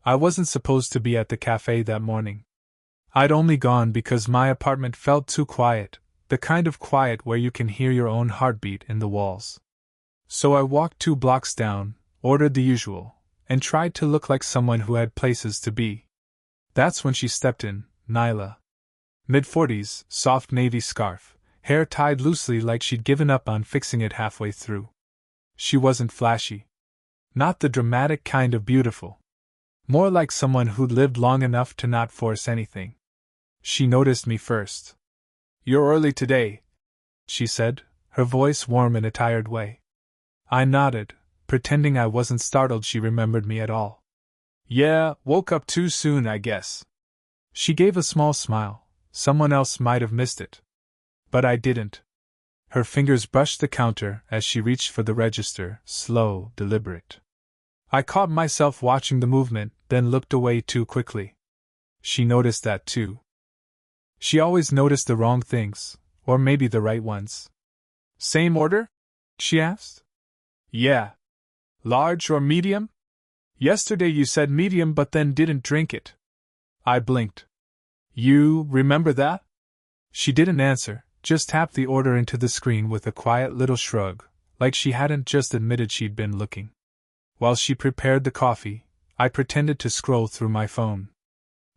I wasn't supposed to be at the cafe that morning. I'd only gone because my apartment felt too quiet, the kind of quiet where you can hear your own heartbeat in the walls. So I walked 2 blocks down, ordered the usual, and tried to look like someone who had places to be. That's when she stepped in, Nyla. Mid-40s, soft navy scarf, hair tied loosely like she'd given up on fixing it halfway through. She wasn't flashy. Not the dramatic kind of beautiful. More like someone who'd lived long enough to not force anything. She noticed me first. "You're early today," she said, her voice warm in a tired way. I nodded, pretending I wasn't startled she remembered me at all. "Yeah, woke up too soon, I guess." She gave a small smile. Someone else might have missed it. But I didn't. Her fingers brushed the counter as she reached for the register, slow, deliberate. I caught myself watching the movement, then looked away too quickly. She noticed that too. She always noticed the wrong things, or maybe the right ones. "Same order?" she asked. "Yeah. Large or medium? Yesterday you said medium but then didn't drink it." I blinked. "You remember that?" She didn't answer, just tapped the order into the screen with a quiet little shrug, like she hadn't just admitted she'd been looking. While she prepared the coffee, I pretended to scroll through my phone.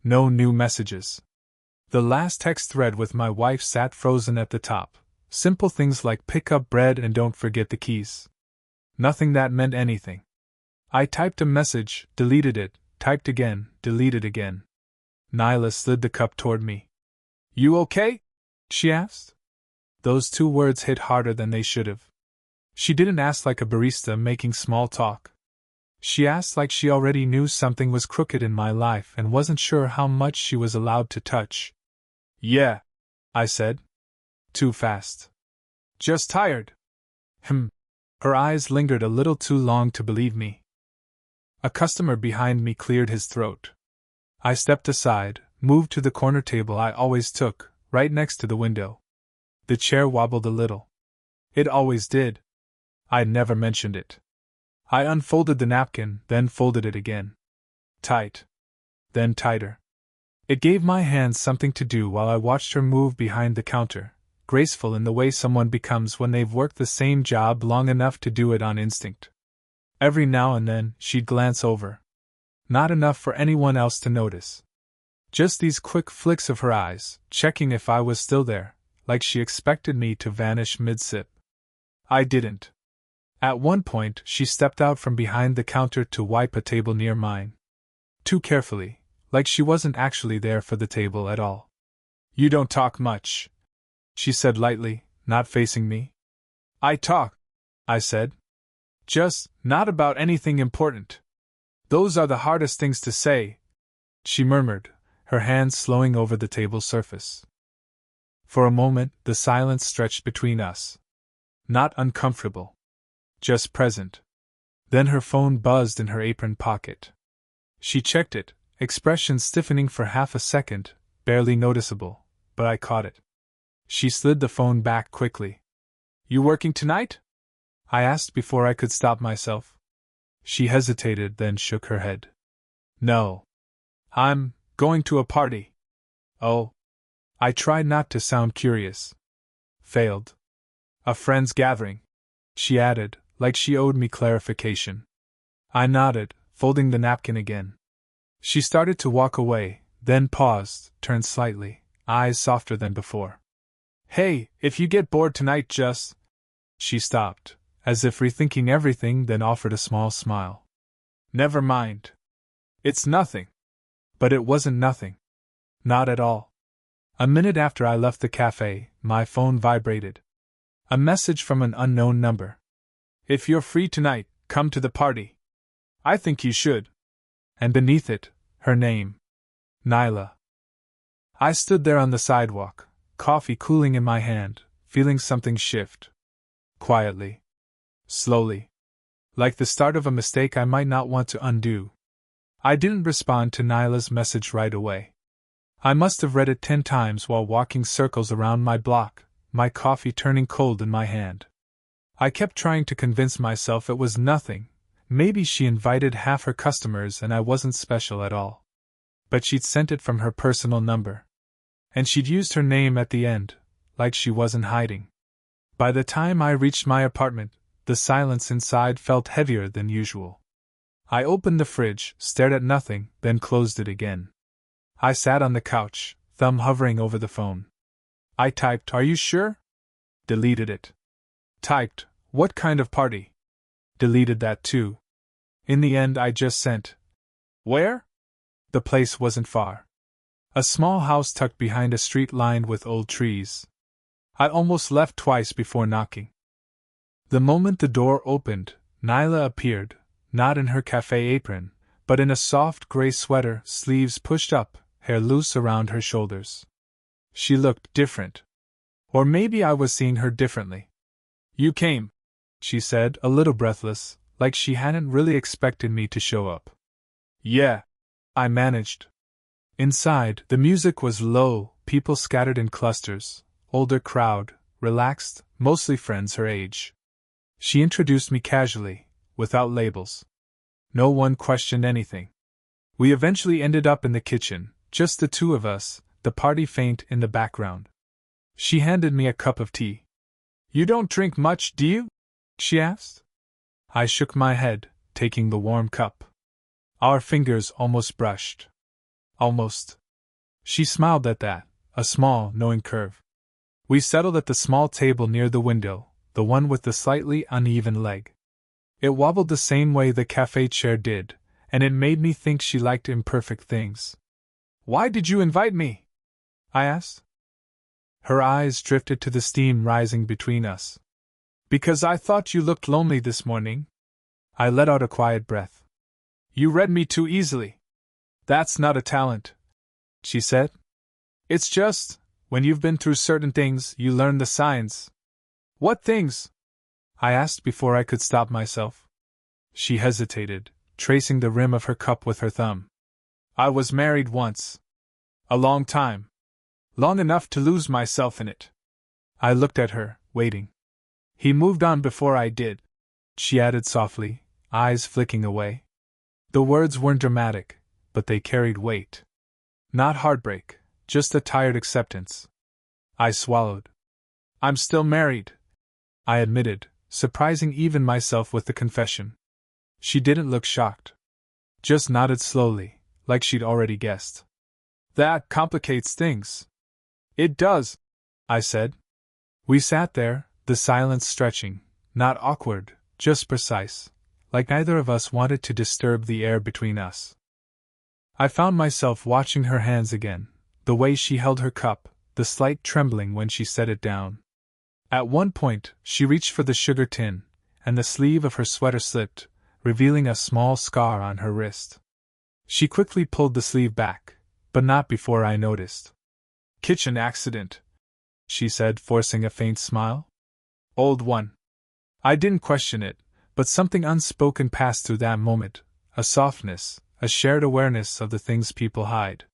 No new messages. The last text thread with my wife sat frozen at the top. Simple things like pick up bread and don't forget the keys. Nothing that meant anything. I typed a message, deleted it, typed again, deleted again. Nyla slid the cup toward me. "You okay?" she asked. Those 2 words hit harder than they should have. She didn't ask like a barista making small talk. She asked like she already knew something was crooked in my life and wasn't sure how much she was allowed to touch. "Yeah," I said. Too fast. "Just tired." Her eyes lingered a little too long to believe me. A customer behind me cleared his throat. I stepped aside, moved to the corner table I always took, right next to the window. The chair wobbled a little. It always did. I'd never mentioned it. I unfolded the napkin, then folded it again. Tight. Then tighter. It gave my hands something to do while I watched her move behind the counter, graceful in the way someone becomes when they've worked the same job long enough to do it on instinct. Every now and then, she'd glance over. Not enough for anyone else to notice. Just these quick flicks of her eyes, checking if I was still there, like she expected me to vanish mid-sip. I didn't. At one point, she stepped out from behind the counter to wipe a table near mine. Too carefully, like she wasn't actually there for the table at all. "You don't talk much," she said lightly, not facing me. "I talk," I said. "Just, not about anything important. Those are the hardest things to say," she murmured, her hands slowing over the table surface. For a moment, the silence stretched between us. Not uncomfortable. Just present. Then her phone buzzed in her apron pocket. She checked it, expression stiffening for half a second, barely noticeable, but I caught it. She slid the phone back quickly. "You working tonight?" I asked before I could stop myself. She hesitated, then shook her head. "No. I'm going to a party." "Oh." I tried not to sound curious. Failed. "A friend's gathering," she added, like she owed me clarification. I nodded, folding the napkin again. She started to walk away, then paused, turned slightly, eyes softer than before. "Hey, if you get bored tonight, just..." She stopped, as if rethinking everything, then offered a small smile. "Never mind. It's nothing." But it wasn't nothing. Not at all. A minute after I left the cafe, my phone vibrated. A message from an unknown number. "If you're free tonight, come to the party. I think you should." And beneath it, her name. Nyla. I stood there on the sidewalk, coffee cooling in my hand, feeling something shift. Quietly. Slowly. Like the start of a mistake I might not want to undo. I didn't respond to Nyla's message right away. I must have read it 10 times while walking circles around my block, my coffee turning cold in my hand. I kept trying to convince myself it was nothing, Maybe she invited half her customers and I wasn't special at all. But she'd sent it from her personal number. And she'd used her name at the end, like she wasn't hiding. By the time I reached my apartment, the silence inside felt heavier than usual. I opened the fridge, stared at nothing, then closed it again. I sat on the couch, thumb hovering over the phone. I typed, "Are you sure?" Deleted it. Typed, "What kind of party?" Deleted that too. In the end, I just sent, "Where?" The place wasn't far. A small house tucked behind a street lined with old trees. I almost left twice before knocking. The moment the door opened, Nyla appeared, not in her cafe apron, but in a soft gray sweater, sleeves pushed up, hair loose around her shoulders. She looked different. Or maybe I was seeing her differently. "You came," she said, a little breathless, like she hadn't really expected me to show up. "Yeah," I managed. Inside, the music was low, people scattered in clusters, older crowd, relaxed, mostly friends her age. She introduced me casually, without labels. No one questioned anything. We eventually ended up in the kitchen, just the two of us, the party faint in the background. She handed me a cup of tea. "You don't drink much, do you?" she asked. I shook my head, taking the warm cup. Our fingers almost brushed. Almost. She smiled at that, a small, knowing curve. We settled at the small table near the window, the one with the slightly uneven leg. It wobbled the same way the cafe chair did, and it made me think she liked imperfect things. "Why did you invite me?" I asked. Her eyes drifted to the steam rising between us. "Because I thought you looked lonely this morning." I let out a quiet breath. "You read me too easily." "That's not a talent," she said. "It's just, when you've been through certain things, you learn the signs." "What things?" I asked before I could stop myself. She hesitated, tracing the rim of her cup with her thumb. "I was married once. A long time. Long enough to lose myself in it." I looked at her, waiting. "He moved on before I did," she added softly, eyes flicking away. The words weren't dramatic, but they carried weight. Not heartbreak, just a tired acceptance. I swallowed. "I'm still married," I admitted, surprising even myself with the confession. She didn't look shocked. Just nodded slowly, like she'd already guessed. "That complicates things." "It does," I said. We sat there, the silence stretching, not awkward, just precise, like neither of us wanted to disturb the air between us. I found myself watching her hands again, the way she held her cup, the slight trembling when she set it down. At one point, she reached for the sugar tin, and the sleeve of her sweater slipped, revealing a small scar on her wrist. She quickly pulled the sleeve back, but not before I noticed. "Kitchen accident," she said, forcing a faint smile. "Old one." I didn't question it, but something unspoken passed through that moment, a softness, a shared awareness of the things people hide.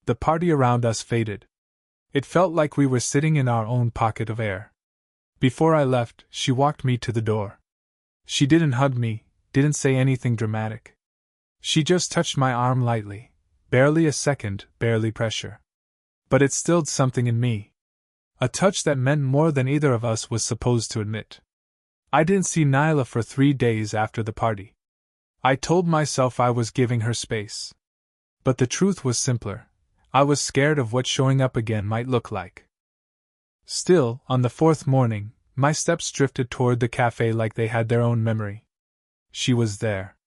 The party around us faded. It felt like we were sitting in our own pocket of air. Before I left, she walked me to the door. She didn't hug me, didn't say anything dramatic. She just touched my arm lightly, barely a second, barely pressure. But it stilled something in me. A touch that meant more than either of us was supposed to admit. I didn't see Nyla for 3 days after the party. I told myself I was giving her space. But the truth was simpler. I was scared of what showing up again might look like. Still, on the 4th morning, my steps drifted toward the cafe like they had their own memory. She was there.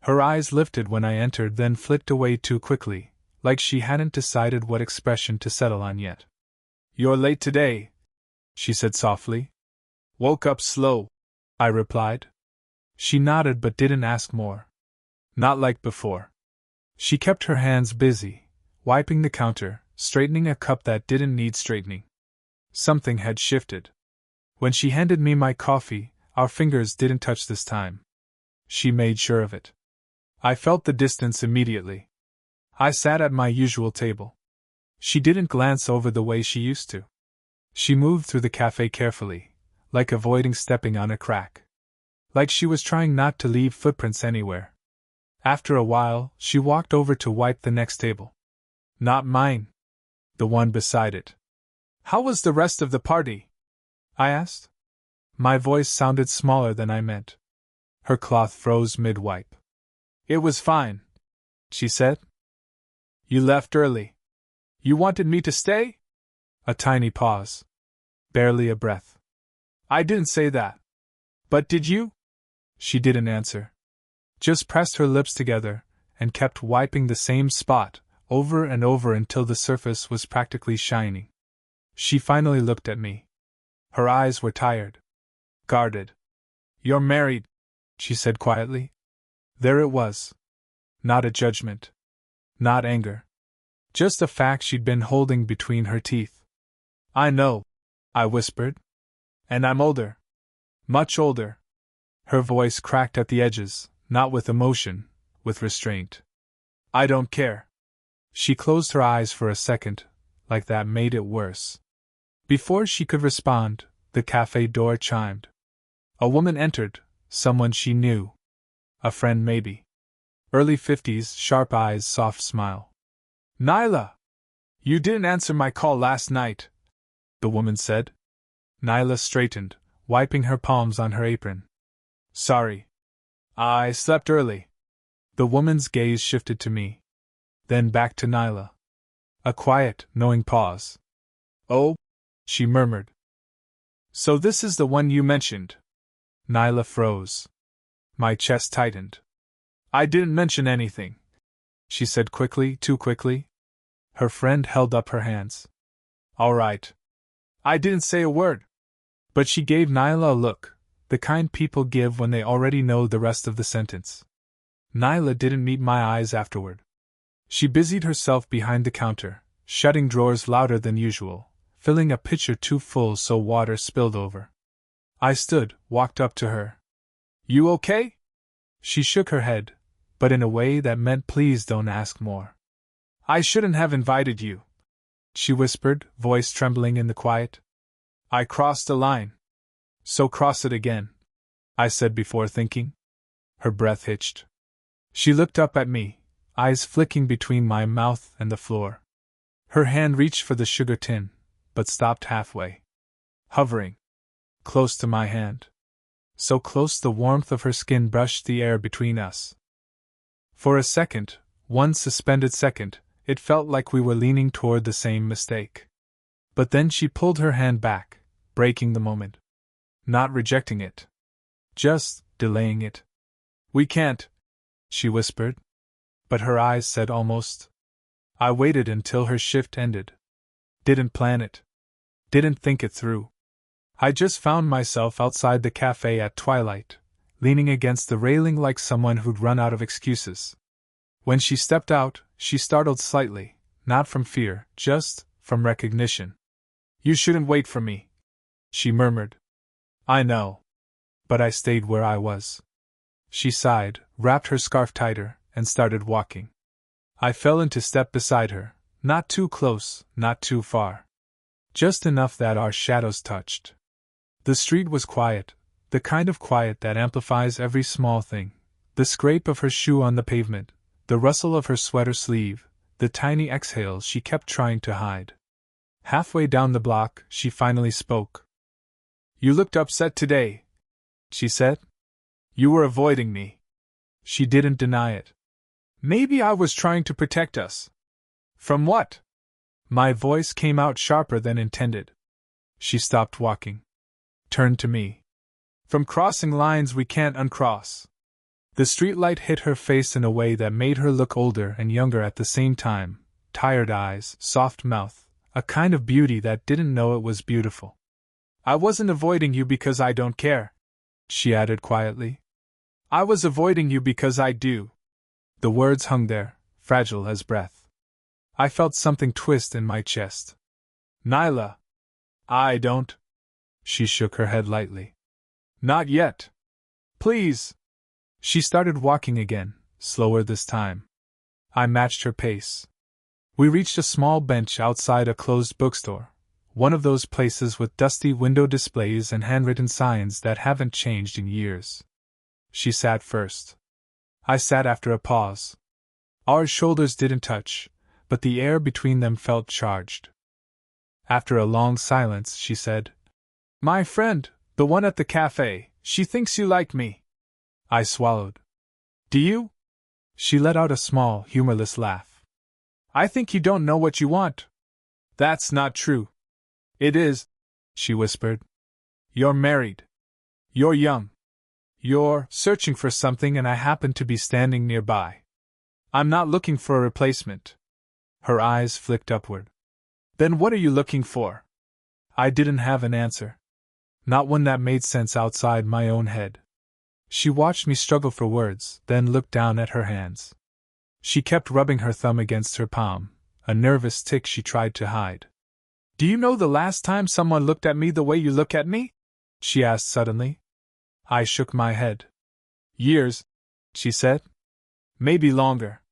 Her eyes lifted when I entered, then flicked away too quickly, like she hadn't decided what expression to settle on yet. "You're late today," she said softly. "Woke up slow," I replied. She nodded but didn't ask more. Not like before. She kept her hands busy, wiping the counter, straightening a cup that didn't need straightening. Something had shifted. When she handed me my coffee, our fingers didn't touch this time. She made sure of it. I felt the distance immediately. I sat at my usual table. She didn't glance over the way she used to. She moved through the cafe carefully, like avoiding stepping on a crack. like she was trying not to leave footprints anywhere. After a while, she walked over to wipe the next table. Not mine. The one beside it. How was the rest of the party? I asked. My voice sounded smaller than I meant. Her cloth froze mid-wipe. It was fine, she said. You left early. You wanted me to stay? A tiny pause. Barely a breath. I didn't say that. But did you? She didn't answer. Just pressed her lips together, and kept wiping the same spot, over and over until the surface was practically shining. She finally looked at me. Her eyes were tired. Guarded. You're married, she said quietly. There it was. Not a judgment. Not anger. Just a fact she'd been holding between her teeth. I know, I whispered. And I'm older. Much older. Her voice cracked at the edges, not with emotion, with restraint. I don't care. She closed her eyes for a second, like that made it worse. Before she could respond, the cafe door chimed. A woman entered, someone she knew. A friend maybe. Early 50s, sharp eyes, soft smile. Nyla! You didn't answer my call last night, the woman said. Nyla straightened, wiping her palms on her apron. Sorry. I slept early. The woman's gaze shifted to me. Then back to Nyla. A quiet, knowing pause. Oh, she murmured. So this is the one you mentioned. Nyla froze. My chest tightened. I didn't mention anything, she said quickly, too quickly. Her friend held up her hands. All right. I didn't say a word. But she gave Nyla a look, the kind people give when they already know the rest of the sentence. Nyla didn't meet my eyes afterward. She busied herself behind the counter, shutting drawers louder than usual, filling a pitcher too full so water spilled over. I stood, walked up to her. You okay? She shook her head, but in a way that meant please don't ask more. I shouldn't have invited you, she whispered, voice trembling in the quiet. I crossed a line. So cross it again, I said before thinking. Her breath hitched. She looked up at me, eyes flicking between my mouth and the floor. Her hand reached for the sugar tin, but stopped halfway. Hovering. Close to my hand. So close the warmth of her skin brushed the air between us. For a second, one suspended second, it felt like we were leaning toward the same mistake. But then she pulled her hand back, breaking the moment. Not rejecting it. Just delaying it. We can't, she whispered. But her eyes said almost. I waited until her shift ended. Didn't plan it. Didn't think it through. I just found myself outside the cafe at twilight, leaning against the railing like someone who'd run out of excuses. When she stepped out, she startled slightly, not from fear, just from recognition. You shouldn't wait for me, she murmured. I know. But I stayed where I was. She sighed, wrapped her scarf tighter, and started walking. I fell into step beside her, not too close, not too far. Just enough that our shadows touched. The street was quiet, the kind of quiet that amplifies every small thing. The scrape of her shoe on the pavement, the rustle of her sweater sleeve, the tiny exhales she kept trying to hide. Halfway down the block, she finally spoke. You looked upset today, she said. You were avoiding me. She didn't deny it. Maybe I was trying to protect us. From what? My voice came out sharper than intended. She stopped walking. Turned to me. From crossing lines we can't uncross. The streetlight hit her face in a way that made her look older and younger at the same time. Tired eyes, soft mouth, a kind of beauty that didn't know it was beautiful. I wasn't avoiding you because I don't care, she added quietly. I was avoiding you because I do. The words hung there, fragile as breath. I felt something twist in my chest. Nyla. I don't. She shook her head lightly. Not yet. Please. She started walking again, slower this time. I matched her pace. We reached a small bench outside a closed bookstore, one of those places with dusty window displays and handwritten signs that haven't changed in years. She sat first. I sat after a pause. Our shoulders didn't touch, but the air between them felt charged. After a long silence, she said, "My friend, the one at the cafe, she thinks you like me." I swallowed. "Do you?" She let out a small, humorless laugh. "I think you don't know what you want." "That's not true." "It is," she whispered. "You're married. You're young. You're searching for something, and I happen to be standing nearby. I'm not looking for a replacement." Her eyes flicked upward. "Then what are you looking for?" I didn't have an answer. Not one that made sense outside my own head. She watched me struggle for words, then looked down at her hands. She kept rubbing her thumb against her palm, a nervous tic she tried to hide. "Do you know the last time someone looked at me the way you look at me?" she asked suddenly. I shook my head. "Years," she said. "Maybe longer."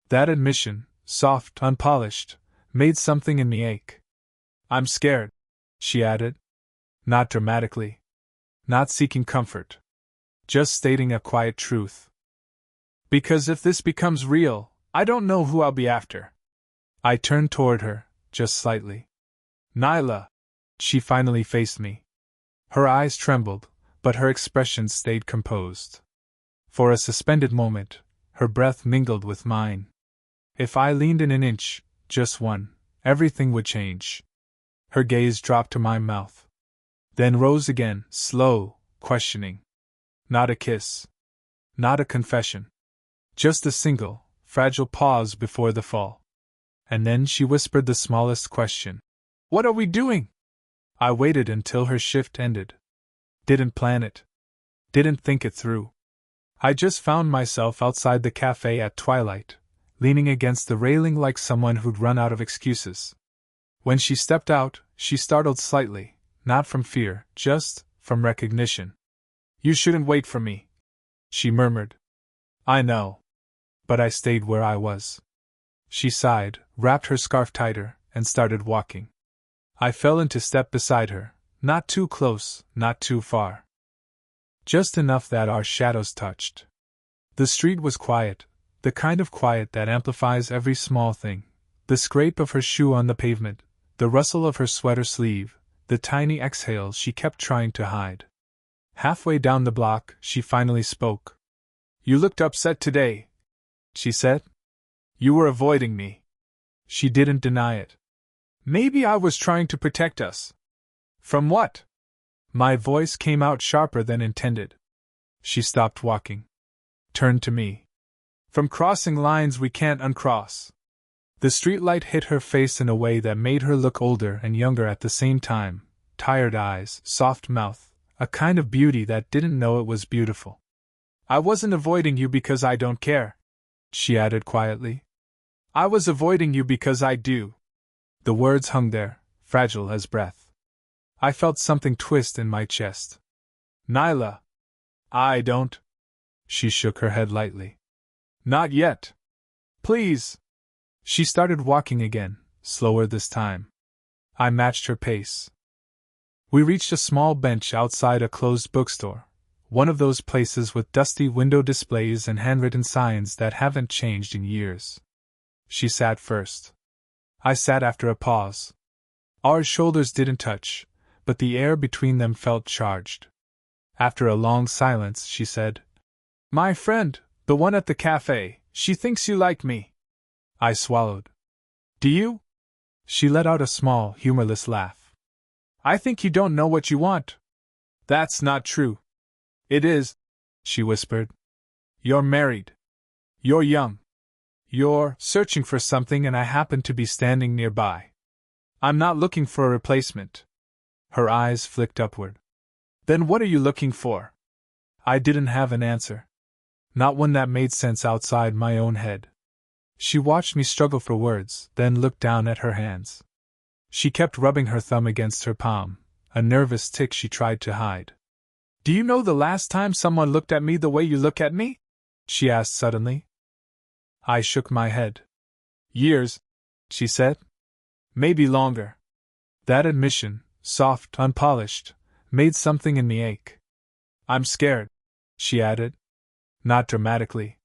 That admission, soft, unpolished, made something in me ache. "I'm scared," she added. Not dramatically. Not seeking comfort. Just stating a quiet truth. "Because if this becomes real, I don't know who I'll be after." I turned toward her, just slightly. "Nyla." She finally faced me. Her eyes trembled, but her expression stayed composed. For a suspended moment, her breath mingled with mine. If I leaned in an inch, just one, everything would change. Her gaze dropped to my mouth. Then rose again, slow, questioning. Not a kiss. Not a confession. Just a single, fragile pause before the fall. And then she whispered the smallest question. "What are we doing?" I waited until her shift ended. Didn't plan it. Didn't think it through. I just found myself outside the cafe at twilight, leaning against the railing like someone who'd run out of excuses. When she stepped out, she startled slightly, not from fear, just from recognition. "You shouldn't wait for me," she murmured. "I know." But I stayed where I was. She sighed, wrapped her scarf tighter, and started walking. I fell into step beside her, not too close, not too far. Just enough that our shadows touched. The street was quiet, the kind of quiet that amplifies every small thing. The scrape of her shoe on the pavement, the rustle of her sweater sleeve, the tiny exhales she kept trying to hide. Halfway down the block, she finally spoke. "You looked upset today," she said. "You were avoiding me." She didn't deny it. "Maybe I was trying to protect us." "From what?" My voice came out sharper than intended. She stopped walking. Turned to me. "From crossing lines we can't uncross." The streetlight hit her face in a way that made her look older and younger at the same time. Tired eyes, soft mouth, a kind of beauty that didn't know it was beautiful. "I wasn't avoiding you because I don't care," she added quietly. "I was avoiding you because I do." The words hung there, fragile as breath. I felt something twist in my chest. "Nyla." "I don't." She shook her head lightly. "Not yet. Please." She started walking again, slower this time. I matched her pace. We reached a small bench outside a closed bookstore, one of those places with dusty window displays and handwritten signs that haven't changed in years. She sat first. I sat after a pause. Our shoulders didn't touch, but the air between them felt charged. After a long silence, she said, "My friend, the one at the cafe, she thinks you like me." I swallowed. "Do you?" She let out a small, humorless laugh. "I think you don't know what you want." "That's not true." "It is," she whispered. "You're married. You're young. You're searching for something, and I happen to be standing nearby. I'm not looking for a replacement." Her eyes flicked upward. "Then what are you looking for?" I didn't have an answer. Not one that made sense outside my own head. She watched me struggle for words, then looked down at her hands. She kept rubbing her thumb against her palm, a nervous tic she tried to hide. "Do you know the last time someone looked at me the way you look at me?" she asked suddenly. I shook my head. "Years," she said. "Maybe longer." That admission, soft, unpolished, made something in me ache. "I'm scared," she added. Not dramatically.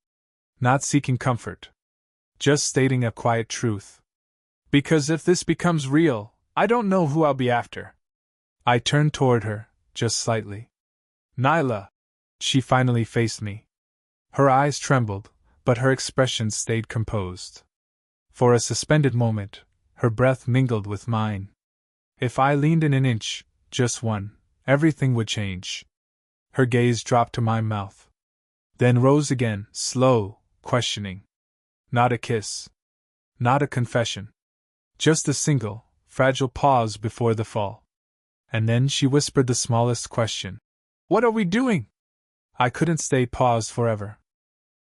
Not seeking comfort. Just stating a quiet truth. Because if this becomes real, I don't know who I'll be after. I turned toward her, just slightly. Nyla. She finally faced me. Her eyes trembled, but her expression stayed composed. For a suspended moment, her breath mingled with mine. If I leaned in an inch, just one, everything would change. Her gaze dropped to my mouth. Then rose again, slow, questioning. Not a kiss. Not a confession. Just a single, fragile pause before the fall. And then she whispered the smallest question. What are we doing? I couldn't stay paused forever.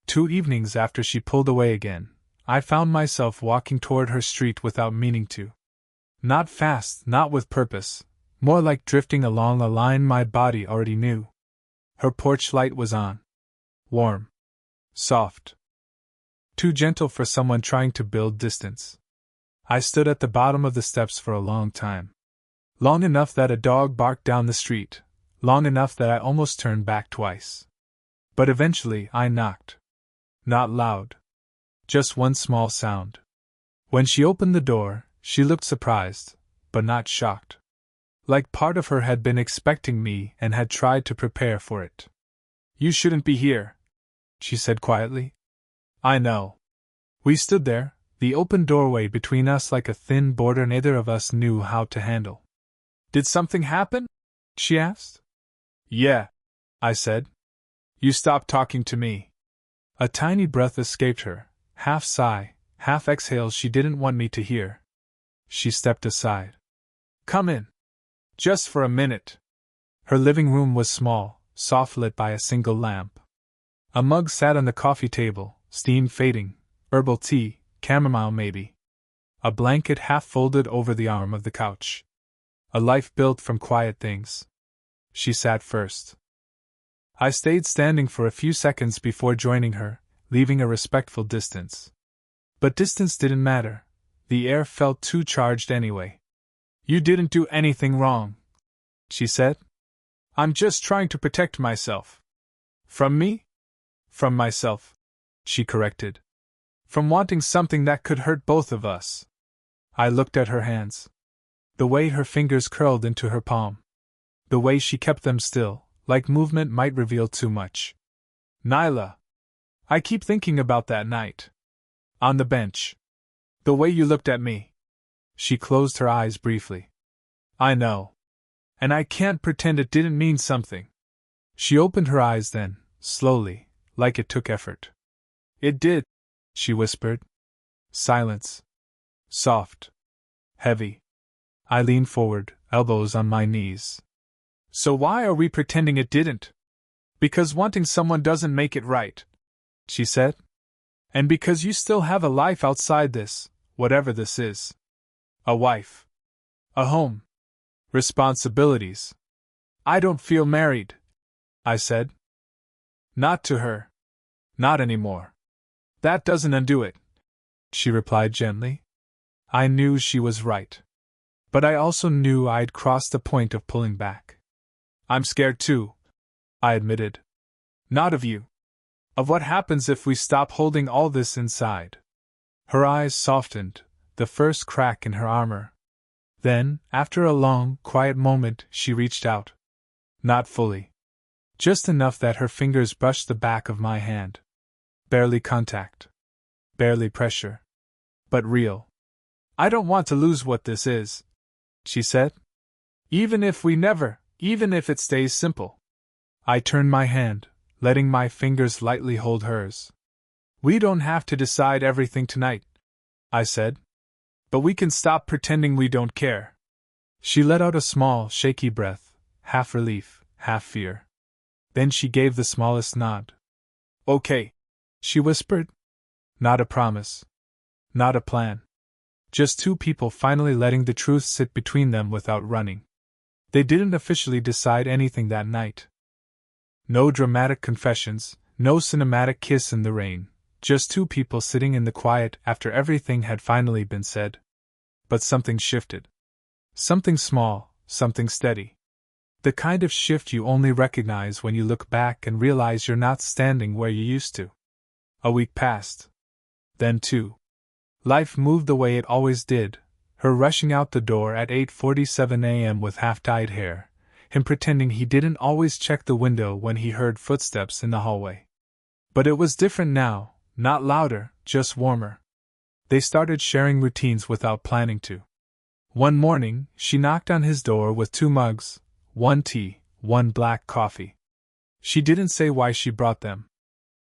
2 evenings after she pulled away again, I found myself walking toward her street without meaning to. Not fast, not with purpose, more like drifting along a line my body already knew. Her porch light was on. Warm. Soft. Too gentle for someone trying to build distance. I stood at the bottom of the steps for a long time. Long enough that a dog barked down the street, long enough that I almost turned back twice. But eventually I knocked. Not loud. Just one small sound. When she opened the door, she looked surprised, but not shocked. Like part of her had been expecting me and had tried to prepare for it. You shouldn't be here, she said quietly. I know. We stood there, the open doorway between us like a thin border neither of us knew how to handle. Did something happen? She asked. Yeah, I said. You stopped talking to me. A tiny breath escaped her, half sigh, half exhale she didn't want me to hear. She stepped aside. Come in. Just for a minute. Her living room was small, soft lit by a single lamp. A mug sat on the coffee table, steam fading, herbal tea, chamomile maybe. A blanket half folded over the arm of the couch. A life built from quiet things. She sat first. I stayed standing for a few seconds before joining her, leaving a respectful distance. But distance didn't matter. The air felt too charged anyway. You didn't do anything wrong, she said. I'm just trying to protect myself. From me? From myself, she corrected. From wanting something that could hurt both of us. I looked at her hands. The way her fingers curled into her palm. The way she kept them still, like movement might reveal too much. Nyla. I keep thinking about that night. On the bench. The way you looked at me. She closed her eyes briefly. I know. And I can't pretend it didn't mean something. She opened her eyes then, slowly, like it took effort. It did, she whispered. Silence. Soft. Heavy. I leaned forward, elbows on my knees. So why are we pretending it didn't? Because wanting someone doesn't make it right, she said. And because you still have a life outside this, whatever this is. A wife. A home. Responsibilities. I don't feel married, I said. Not to her. Not anymore. That doesn't undo it, she replied gently. I knew she was right. But I also knew I'd crossed the point of pulling back. I'm scared too, I admitted. Not of you. Of what happens if we stop holding all this inside. Her eyes softened, the first crack in her armor. Then, after a long, quiet moment, she reached out. Not fully. Just enough that her fingers brushed the back of my hand. Barely contact. Barely pressure. But real. I don't want to lose what this is, she said. Even if it stays simple. I turned my hand, letting my fingers lightly hold hers. We don't have to decide everything tonight, I said. But we can stop pretending we don't care. She let out a small, shaky breath, half relief, half fear. Then she gave the smallest nod. Okay, she whispered. Not a promise. Not a plan. Just two people finally letting the truth sit between them without running. They didn't officially decide anything that night. No dramatic confessions, no cinematic kiss in the rain, just two people sitting in the quiet after everything had finally been said. But something shifted. Something small, something steady. The kind of shift you only recognize when you look back and realize you're not standing where you used to. A week passed. Then 2. Life moved the way it always did, her rushing out the door at 8:47 a.m. with half-dyed hair, him pretending he didn't always check the window when he heard footsteps in the hallway. But it was different now, not louder, just warmer. They started sharing routines without planning to. One morning, she knocked on his door with 2 mugs, 1 tea, 1 black coffee. She didn't say why she brought them.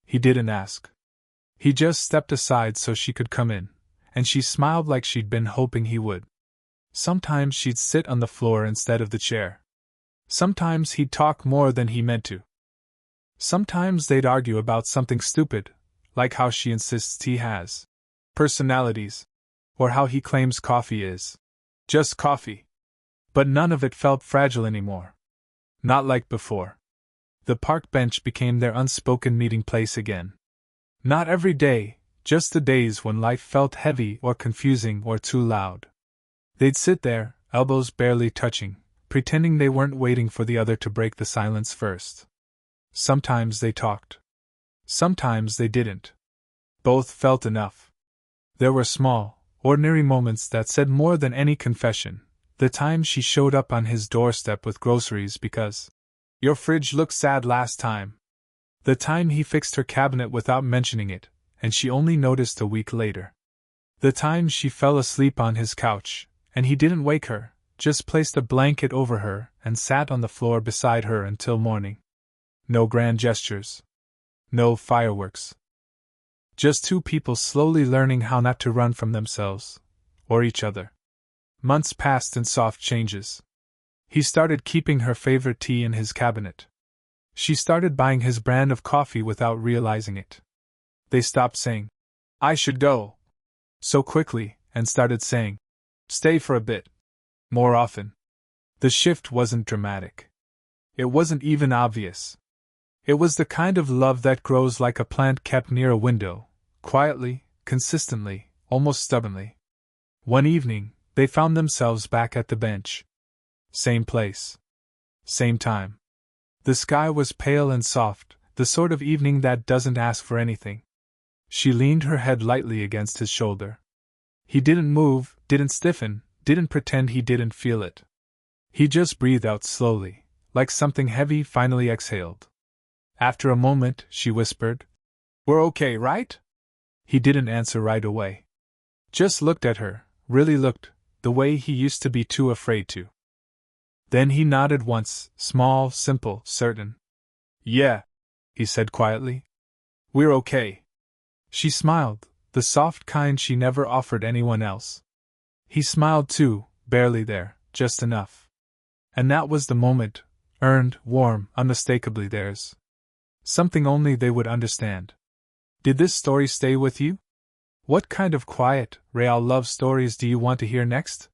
He didn't ask. He just stepped aside so she could come in, and she smiled like she'd been hoping he would. Sometimes she'd sit on the floor instead of the chair. Sometimes he'd talk more than he meant to. Sometimes they'd argue about something stupid, like how she insists tea has personalities, or how he claims coffee is just coffee. But none of it felt fragile anymore. Not like before. The park bench became their unspoken meeting place again. Not every day, just the days when life felt heavy or confusing or too loud. They'd sit there, elbows barely touching, pretending they weren't waiting for the other to break the silence first. Sometimes they talked. Sometimes they didn't. Both felt enough. There were small, ordinary moments that said more than any confession. The time she showed up on his doorstep with groceries because your fridge looked sad last time. The time he fixed her cabinet without mentioning it, and she only noticed a week later. The time she fell asleep on his couch, and he didn't wake her, just placed a blanket over her and sat on the floor beside her until morning. No grand gestures. No fireworks. Just 2 people slowly learning how not to run from themselves, or each other. Months passed in soft changes. He started keeping her favorite tea in his cabinet. She started buying his brand of coffee without realizing it. They stopped saying, "I should go," so quickly, and started saying, "Stay for a bit," more often. The shift wasn't dramatic. It wasn't even obvious. It was the kind of love that grows like a plant kept near a window, quietly, consistently, almost stubbornly. One evening, they found themselves back at the bench. Same place. Same time. The sky was pale and soft, the sort of evening that doesn't ask for anything. She leaned her head lightly against his shoulder. He didn't move, didn't stiffen, didn't pretend he didn't feel it. He just breathed out slowly, like something heavy finally exhaled. After a moment, she whispered, "We're okay, right?" He didn't answer right away. Just looked at her, really looked, the way he used to be too afraid to. Then he nodded once, small, simple, certain. "Yeah," he said quietly. "We're okay." She smiled, the soft kind she never offered anyone else. He smiled too, barely there, just enough. And that was the moment, earned, warm, unmistakably theirs. Something only they would understand. Did this story stay with you? What kind of quiet, real love stories do you want to hear next?